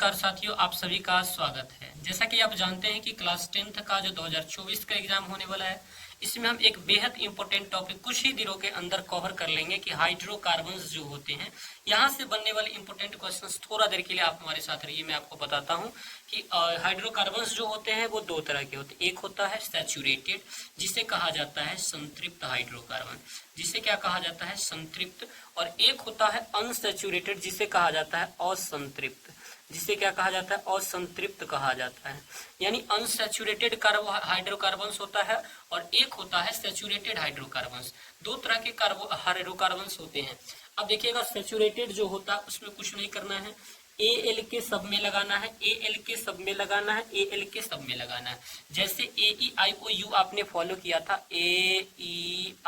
नमस्कार साथियों, आप सभी का स्वागत है। जैसा कि आप जानते हैं कि क्लास 10th का जो 2024 का एग्जाम होने वाला है, इसमें हम एक बेहद इंपॉर्टेंट टॉपिक कुछ ही दिनों के अंदर कवर कर लेंगे कि हाइड्रोकार्बन्स जो होते हैं, यहाँ से बनने वाले इंपॉर्टेंट क्वेश्चंस थोड़ा देर के लिए आप हमारे साथ रहिए। मैं आपको बताता हूँ कि हाइड्रोकार्बन्स जो होते हैं वो दो तरह के होते हैं। एक होता है सैचुरेटेड, जिसे कहा जाता है संतृप्त हाइड्रोकार्बन, जिसे क्या कहा जाता है संतृप्त, और एक होता है अनसैचुरेटेड, जिसे कहा जाता है असंतृप्त, जिसे क्या कहा जाता है असंतृप्त कहा जाता है। यानी अनसैचुरेटेड हाइड्रोकार्बन्स होता है और एक होता है सैचुरेटेड हाइड्रोकार्बन्स। दो तरह के हाइड्रोकार्बन्स होते हैं। अब देखिएगा, सैचुरेटेड जो होता है उसमें कुछ नहीं करना है, एल के सब में लगाना है, एल के सब में लगाना है, एल के सब में लगाना है। जैसे AEIOU आपने फॉलो किया था, AEIOU,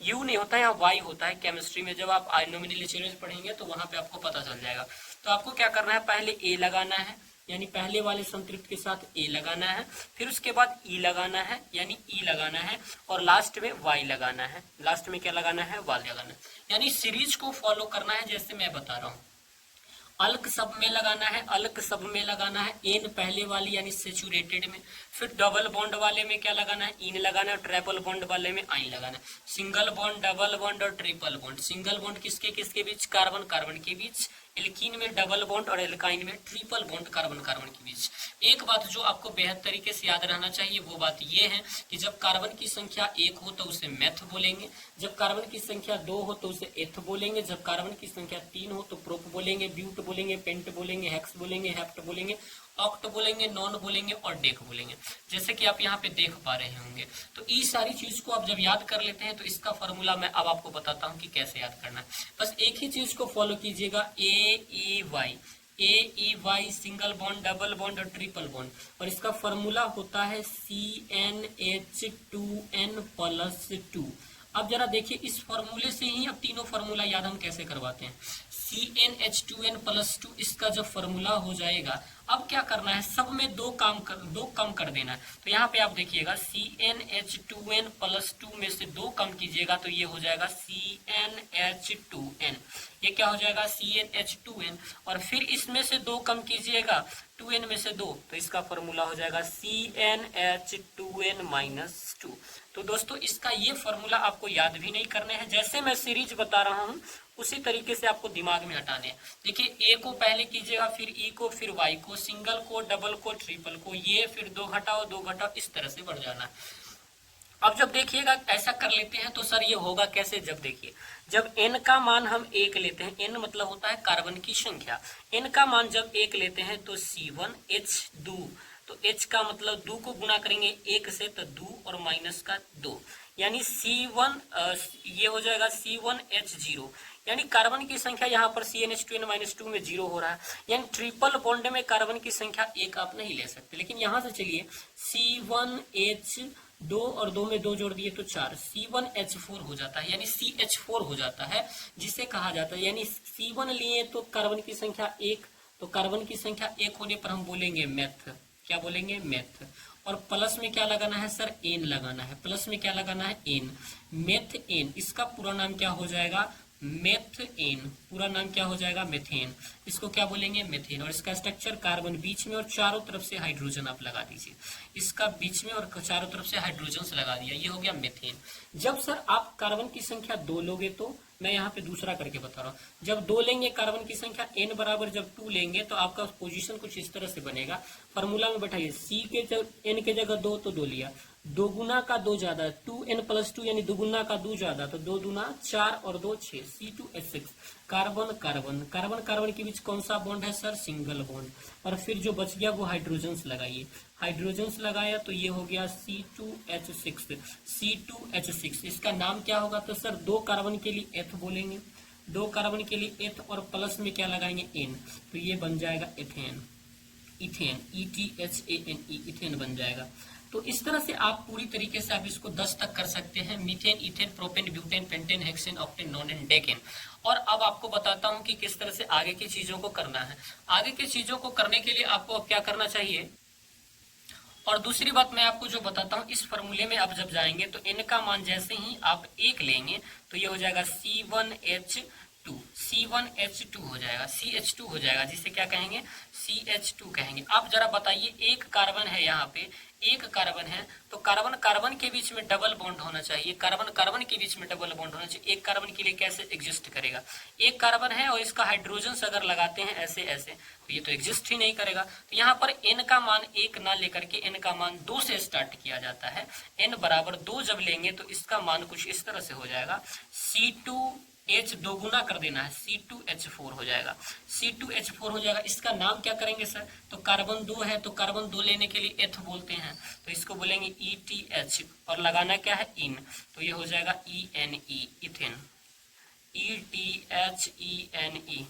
यू नहीं होता है, यहाँ वाई होता है केमिस्ट्री में। जब आप नॉमिनल पढ़ेंगे तो वहां पे आपको पता चल जाएगा। तो आपको क्या करना है, पहले ए लगाना है, यानी पहले वाले संतृप्त के साथ ए लगाना है, फिर उसके बाद ई लगाना है, यानी ई लगाना है, और लास्ट में वाई लगाना है। लास्ट में क्या लगाना है, वाई लगाना है। यानी सीरीज को फॉलो करना है जैसे मैं बता रहा हूँ। अल्क सब में लगाना है, अल्क सब में लगाना है, एन पहले वाली यानी सेचुरेटेड में, फिर डबल बॉन्ड वाले में क्या लगाना है, इन लगाना है, ट्रिपल बॉन्ड वाले में आइन लगाना है। सिंगल बॉन्ड, डबल बॉन्ड और ट्रिपल बॉन्ड। सिंगल बॉन्ड किसके किसके बीच, कार्बन कार्बन के बीच। एल्कीन में डबल बॉन्ड और एल्काइन में ट्रिपल बॉन्ड कार्बन कार्बन के बीच। एक बात जो आपको बेहद तरीके से याद रहना चाहिए वो बात ये है कि जब कार्बन की संख्या 1 हो तो उसे मेथ बोलेंगे, जब कार्बन की संख्या 2 हो तो उसे एथ बोलेंगे, जब कार्बन की संख्या 3 हो तो प्रोप बोलेंगे, ब्यूट बोलेंगे, पेंट बोलेंगे, हेक्स बोलेंगे, हेप्ट बोलेंगे, ऑक्ट बोलेंगे, नॉन बोलेंगे और डेक बोलेंगे, जैसे कि आप यहाँ पे देख पा रहे होंगे। तो ये सारी चीज को आप जब याद कर लेते हैं तो इसका फॉर्मूला मैं अब आपको बताता हूँ कि कैसे याद करना है। बस एक ही चीज को फॉलो कीजिएगा, AEY single bond, double bond और ट्रिपल बॉन्ड, और इसका फॉर्मूला होता है CnH2n+2। अब जरा देखिए, इस फॉर्मूले से ही अब तीनों फॉर्मूला याद हम कैसे करवाते हैं। CnH2n+2 इसका जब फॉर्मूला हो जाएगा, अब क्या करना है, सब में दो कम कर देना है। तो यहाँ पे आप देखिएगा, CnH2n+2 में से दो कम कीजिएगा तो ये हो जाएगा CnH2n। ये क्या हो जाएगा, CnH2n, और फिर इसमें से दो कम कीजिएगा, 2n में से दो, तो इसका फॉर्मूला हो जाएगा CnH2n-2। तो दोस्तों, इसका ये फॉर्मूला आपको याद भी नहीं करने हैं, जैसे मैं सीरीज बता रहा हूँ उसी तरीके से आपको दिमाग में हटाने हैं। देखिए, ए को पहले कीजिएगा, फिर ई को, फिर वाई को, सिंगल को, डबल को, ट्रिपल को, ये फिर दो घटाओ, इस तरह से बढ़ जाना है। अब जब देखिएगा ऐसा कर लेते हैं तो सर ये होगा कैसे, जब देखिए, जब n का मान हम 1 लेते हैं, n मतलब होता है कार्बन की संख्या, n का मान जब 1 लेते हैं तो C1H2, तो H का मतलब 2 को गुना करेंगे 1 से तो 2 और माइनस का 2, यानी C1 ये हो जाएगा C1H0, यानी कार्बन की संख्या यहाँ पर CnH2n-2 में 0 हो रहा है। यानी ट्रिपल बॉन्ड में कार्बन की संख्या 1 आप नहीं ले सकते, लेकिन यहाँ से चलिए C1H2 और 2 में 2 जोड़ दिए तो 4, C1H4 हो जाता है, यानी CH4 हो जाता है, जिसे कहा जाता है, यानी C1 लिए तो कार्बन की संख्या 1, तो कार्बन की संख्या 1 होने पर हम बोलेंगे मेथ, क्या बोलेंगे, मेथ। और प्लस में क्या लगाना है सर, एन लगाना है, प्लस में क्या लगाना है, एन, मेथ एन। इसका पूरा नाम क्या हो जाएगा, मेथेन, पूरा नाम क्या हो जाएगा, मेथेन। इसको क्या बोलेंगे, मेथेन। और इसका स्ट्रक्चर कार्बन बीच में और चारों तरफ से हाइड्रोजन आप लगा दीजिए, इसका बीच में और चारों तरफ से हाइड्रोजन से लगा दिया, ये हो गया मेथेन। जब सर आप कार्बन की संख्या 2 लोगे तो मैं यहाँ पे दूसरा करके बता रहा हूँ, जब 2 लेंगे कार्बन की संख्या n बराबर जब 2 लेंगे तो आपका पोजीशन कुछ इस तरह से बनेगा। फॉर्मूला में बैठाइए, C के n के जगह 2 तो 2 लिया, 2 गुना का 2 ज्यादा, 2n+2 यानी 2 गुना का 2 ज्यादा, तो 2 दूना 4 और 2 6, C2H6, carbon carbon, carbon carbon के बीच कौन सा बॉन्ड है सर, सिंगल बॉन्ड, और फिर जो बच गया वो हाइड्रोजन्स लगाइए, हाइड्रोजन्स लगाया तो ये हो गया C2H6। इसका नाम क्या होगा, तो सर 2 कार्बन के लिए एथ बोलेंगे, 2 कार्बन के लिए एथ, और प्लस में क्या लगाएंगे, एन, तो ये बन जाएगा एथेन, इथेन, ETHANE, इथेन बन जाएगा। तो इस तरह से आप पूरी तरीके से आप इसको 10 तक कर सकते हैं, methane, ethane, propane, butane, pentane, hexane, octane, nonane, decane. और अब आपको बताता हूं कि किस तरह से आगे की चीजों को करना है। आगे की चीजों को करने के लिए आपको अब क्या करना चाहिए, और दूसरी बात मैं आपको जो बताता हूँ, इस फॉर्मूले में आप जब जाएंगे तो n का मान जैसे ही आप 1 लेंगे तो ये हो जाएगा C1H2 C2 C1H2 हो जाएगा, CH2 हो जाएगा, जिसे क्या कहेंगे CH2 कहेंगे। अब जरा बताइए, एक कार्बन है यहाँ पे, एक कार्बन है, तो कार्बन कार्बन के बीच में डबल बॉन्ड होना चाहिए, कार्बन कार्बन के बीच में डबल बॉन्ड होना चाहिए। एक कार्बन के लिए कैसे एग्जिस्ट करेगा? एक कार्बन है और इसका हाइड्रोजन अगर लगाते हैं ऐसे ऐसे, तो ये तो एग्जिस्ट ही नहीं करेगा। तो यहाँ पर n का मान 1 ना लेकर के n का मान 2 से स्टार्ट किया जाता है। n बराबर 2 जब लेंगे तो इसका मान कुछ इस तरह से हो जाएगा, C2H दो गुना कर देना है, C2H4 हो जाएगा, C2H4 हो जाएगा। इसका नाम क्या करेंगे सर? तो कार्बन 2 है तो कार्बन 2 लेने के लिए एथ बोलते हैं, तो इसको बोलेंगे ETH और लगाना क्या है इन, तो ये हो जाएगा ENE इथेन, ETHENE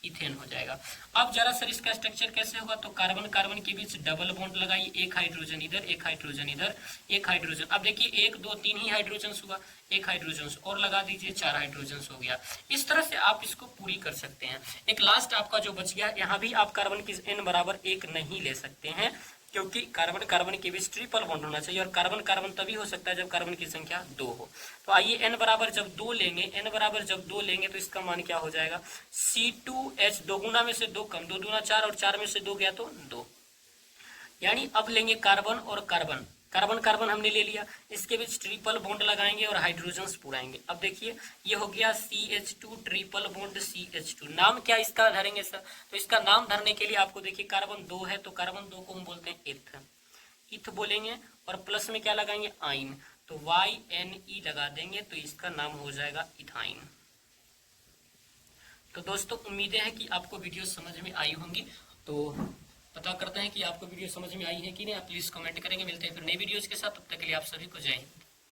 इथेन हो जाएगा। अब जरा सर इसका स्ट्रक्चर कैसे होगा? तो कार्बन कार्बन के बीच डबल बॉन्ड लगाइए, एक हाइड्रोजन इधर, एक हाइड्रोजन इधर, एक हाइड्रोजन। अब देखिए 1 2 3 ही हाइड्रोजन हुआ, एक हाइड्रोजन और लगा दीजिए, 4 हाइड्रोजन हो गया। इस तरह से आप इसको पूरी कर सकते हैं। एक लास्ट आपका जो बच गया, यहाँ भी आप कार्बन की n बराबर 1 नहीं ले सकते हैं, क्योंकि कार्बन कार्बन के बीच ट्रिपल बॉन्ड होना चाहिए और कार्बन कार्बन तभी हो सकता है जब कार्बन की संख्या 2 हो। तो आइए n बराबर जब 2 लेंगे, n बराबर जब 2 लेंगे तो इसका मान क्या हो जाएगा? C2H दो गुना में से 2 कम, 2 दूना 4 और 4 में से 2 गया तो 2। यानी अब लेंगे कार्बन और कार्बन, कार्बन कार्बन हमने ले लिया, इसके बीच ट्रिपल बॉन्ड लगाएंगे और हाइड्रोजन पुराएंगे। अब देखिए ये हो गया CH2 ट्रिपल बॉन्ड CH2। नाम क्या इसका धरेंगे सर? तो इसका नाम धरने के लिए आपको देखिए कार्बन 2 है तो कार्बन 2 को हम बोलते हैं इथ, इथ बोलेंगे और प्लस में क्या लगाएंगे आइन, तो YNE लगा देंगे तो इसका नाम हो जाएगा इथाइन। तो दोस्तों उम्मीदें हैं कि आपको वीडियो समझ में आई होंगी। तो पता करते हैं कि आपको वीडियो समझ में आई है कि नहीं, आप प्लीज कमेंट करेंगे। मिलते हैं फिर नई वीडियोस के साथ, तब तक के लिए आप सभी को जय हिंद।